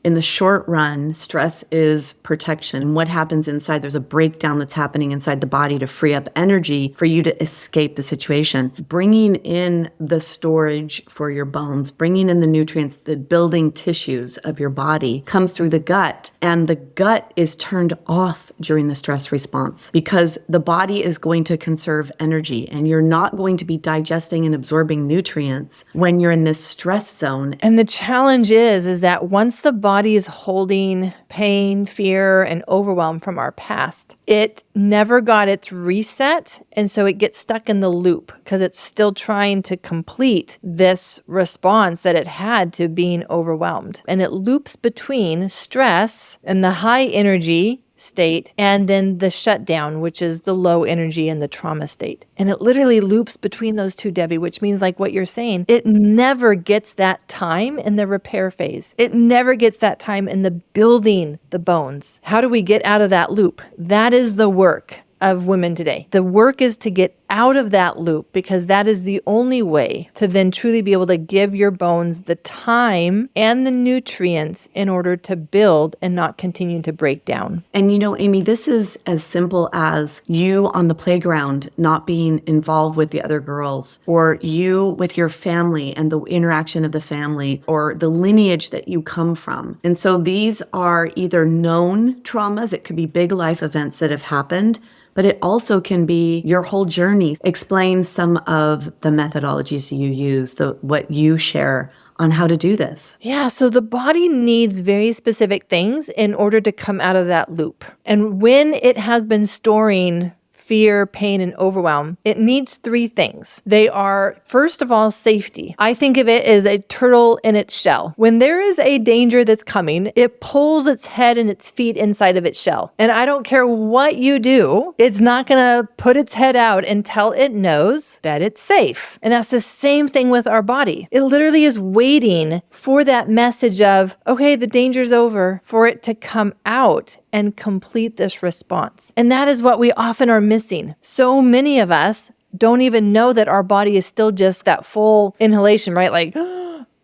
In the short run, stress is protection. What happens inside? There's a breakdown that's happening inside the body to free up energy for you to escape the situation. Bringing in the storage for your bones, bringing in the nutrients, the building tissues of your body comes through the gut. And the gut is turned off during the stress response because the body is going to conserve energy, and you're not going to be digesting and absorbing nutrients when you're in this stress zone. And the challenge is that once the body is holding pain, fear, and overwhelm from our past, it never got its reset. And so it gets stuck in the loop because it's still trying to complete this response that it had to being overwhelmed. And it loops between stress and the high energy state and then the shutdown, which is the low energy and the trauma state. And it literally loops between those two, Debbie, which means, like what you're saying, it never gets that time in the repair phase. It never gets that time in the building the bones. How do we get out of that loop? That is the work of women today. The work is to get out of that loop, because that is the only way to then truly be able to give your bones the time and the nutrients in order to build and not continue to break down. And you know, Aimie, this is as simple as you on the playground not being involved with the other girls, or you with your family and the interaction of the family, or the lineage that you come from. And so these are either known traumas, it could be big life events that have happened, but it also can be your whole journey. Explain some of the methodologies you use, what you share on how to do this. Yeah, so the body needs very specific things in order to come out of that loop. And when it has been storing fear, pain, and overwhelm, it needs three things. They are, first of all, safety. I think of it as a turtle in its shell. When there is a danger that's coming, it pulls its head and its feet inside of its shell. And I don't care what you do, it's not going to put its head out until it knows that it's safe. And that's the same thing with our body. It literally is waiting for that message of, okay, the danger's over, for it to come out and complete this response. And that is what we often are missing. So many of us don't even know that our body is still just that full inhalation, right? Like,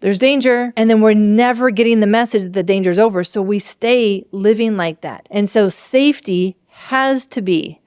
there's danger. And then we're never getting the message that the danger's over. So we stay living like that. And so safety has to be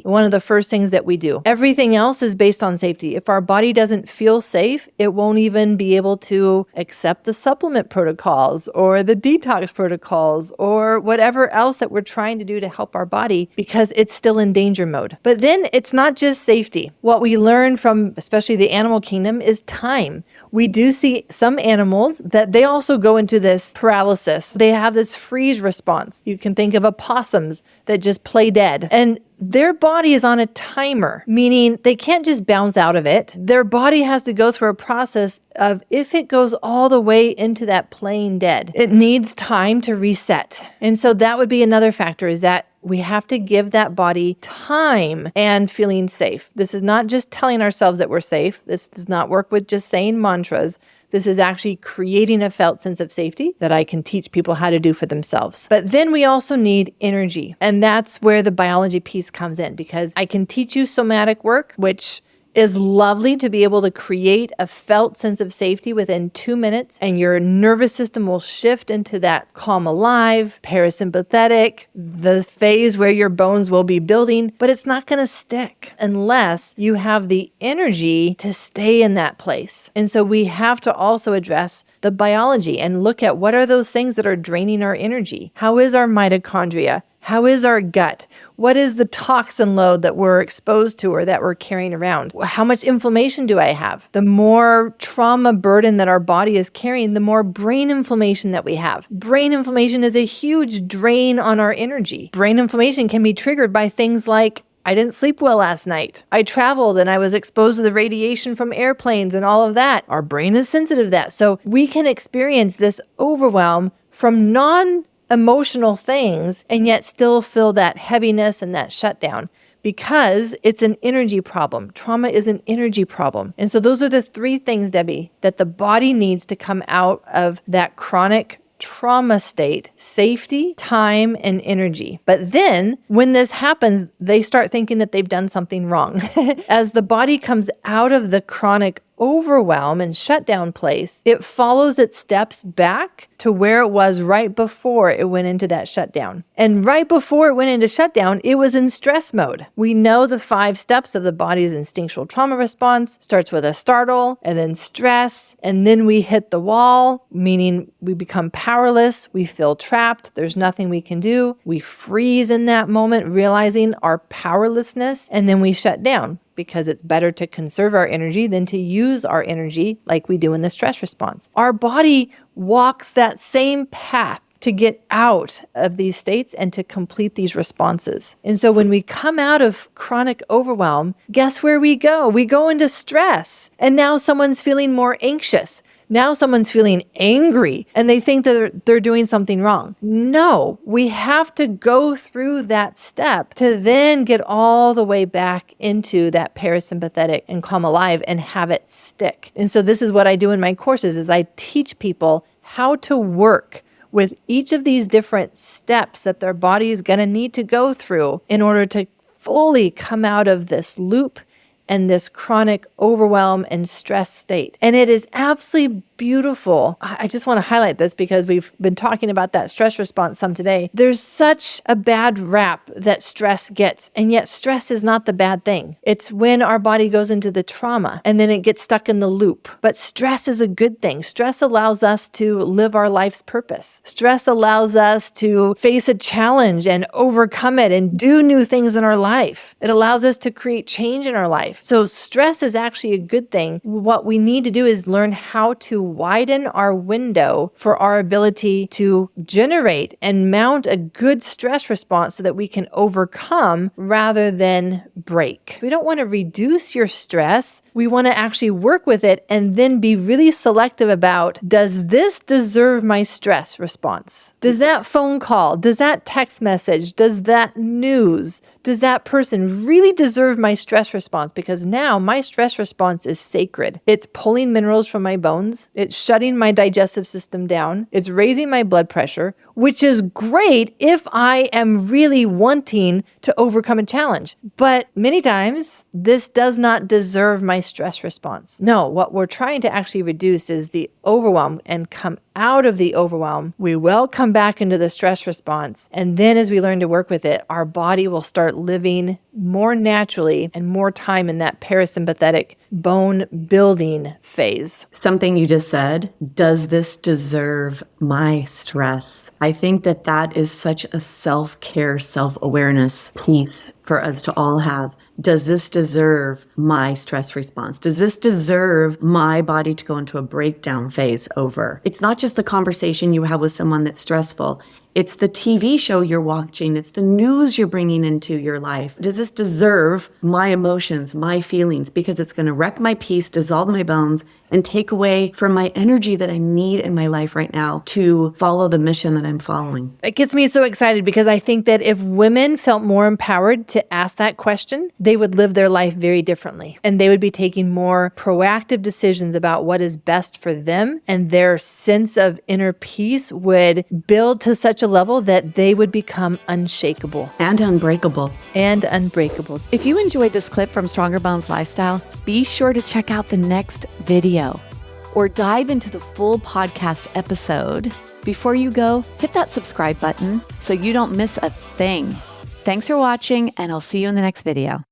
one of the first things that we do. Everything else is based on safety. If our body doesn't feel safe, it won't even be able to accept the supplement protocols or the detox protocols or whatever else that we're trying to do to help our body, because it's still in danger mode. But then it's not just safety. What we learn from especially the animal kingdom is time. We do see some animals that they also go into this paralysis. They have this freeze response. You can think of opossums that just play dead. And their body is on a timer, meaning they can't just bounce out of it. Their body has to go through a process of, if it goes all the way into that playing dead, it needs time to reset. And so that would be another factor, is that we have to give that body time and feeling safe. This is not just telling ourselves that we're safe. This does not work with just saying mantras. This is actually creating a felt sense of safety that I can teach people how to do for themselves. But then we also need energy. And that's where the biology piece comes in, because I can teach you somatic work, which is lovely to be able to create a felt sense of safety within 2 minutes, and your nervous system will shift into that calm alive, parasympathetic, the phase where your bones will be building, but it's not going to stick unless you have the energy to stay in that place. And so we have to also address the biology and look at what are those things that are draining our energy. How is our mitochondria? How is our gut? What is the toxin load that we're exposed to or that we're carrying around? How much inflammation do I have? The more trauma burden that our body is carrying, the more brain inflammation that we have. Brain inflammation is a huge drain on our energy. Brain inflammation can be triggered by things like, I didn't sleep well last night. I traveled and I was exposed to the radiation from airplanes and all of that. Our brain is sensitive to that. So we can experience this overwhelm from non-emotional things and yet still feel that heaviness and that shutdown, because it's an energy problem. Trauma is an energy problem. And so those are the three things, Debbie, that the body needs to come out of that chronic trauma state: safety, time, and energy. But then when this happens, they start thinking that they've done something wrong. As the body comes out of the chronic overwhelm and shutdown place, it follows its steps back to where it was right before it went into that shutdown. And right before it went into shutdown, it was in stress mode. We know the 5 steps of the body's instinctual trauma response. Starts with a startle, and then stress, and then we hit the wall, meaning we become powerless, we feel trapped, there's nothing we can do. We freeze in that moment, realizing our powerlessness, and then we shut down, because it's better to conserve our energy than to use our energy like we do in the stress response. Our body walks that same path to get out of these states and to complete these responses. And so when we come out of chronic overwhelm, guess where we go? We go into stress. And now someone's feeling more anxious. Now someone's feeling angry and they think that they're doing something wrong. No, we have to go through that step to then get all the way back into that parasympathetic and calm alive and have it stick. And so this is what I do in my courses is I teach people how to work with each of these different steps that their body is going to need to go through in order to fully come out of this loop and this chronic overwhelm and stress state. And it is absolutely beautiful. I just want to highlight this because we've been talking about that stress response some today. There's such a bad rap that stress gets, and yet stress is not the bad thing. It's when our body goes into the trauma and then it gets stuck in the loop. But stress is a good thing. Stress allows us to live our life's purpose. Stress allows us to face a challenge and overcome it and do new things in our life. It allows us to create change in our life. So stress is actually a good thing. What we need to do is learn how to widen our window for our ability to generate and mount a good stress response so that we can overcome rather than break. We don't want to reduce your stress. We want to actually work with it and then be really selective about, does this deserve my stress response? Does that phone call, does that text message, does that news, does that person really deserve my stress response? Because now my stress response is sacred. It's pulling minerals from my bones. It's shutting my digestive system down. It's raising my blood pressure, which is great if I am really wanting to overcome a challenge. But many times, this does not deserve my stress response. No, what we're trying to actually reduce is the overwhelm and come out of the overwhelm. We will come back into the stress response. And then as we learn to work with it, our body will start living more naturally and more time in that parasympathetic bone building phase. Something you just said, does this deserve my stress? I think that that is such a self-care, self-awareness piece for us to all have. Does this deserve my stress response? Does this deserve my body to go into a breakdown phase over? It's not just the conversation you have with someone that's stressful. It's the TV show you're watching. It's the news you're bringing into your life. Does this deserve my emotions, my feelings? Because it's going to wreck my peace, dissolve my bones, and take away from my energy that I need in my life right now to follow the mission that I'm following. It gets me so excited because I think that if women felt more empowered to ask that question, they would live their life very differently. And they would be taking more proactive decisions about what is best for them. And their sense of inner peace would build to such a level that they would become unshakable. And unbreakable. And unbreakable. If you enjoyed this clip from Stronger Bones Lifestyle, be sure to check out the next video or dive into the full podcast episode. Before you go, hit that subscribe button so you don't miss a thing. Thanks for watching, and I'll see you in the next video.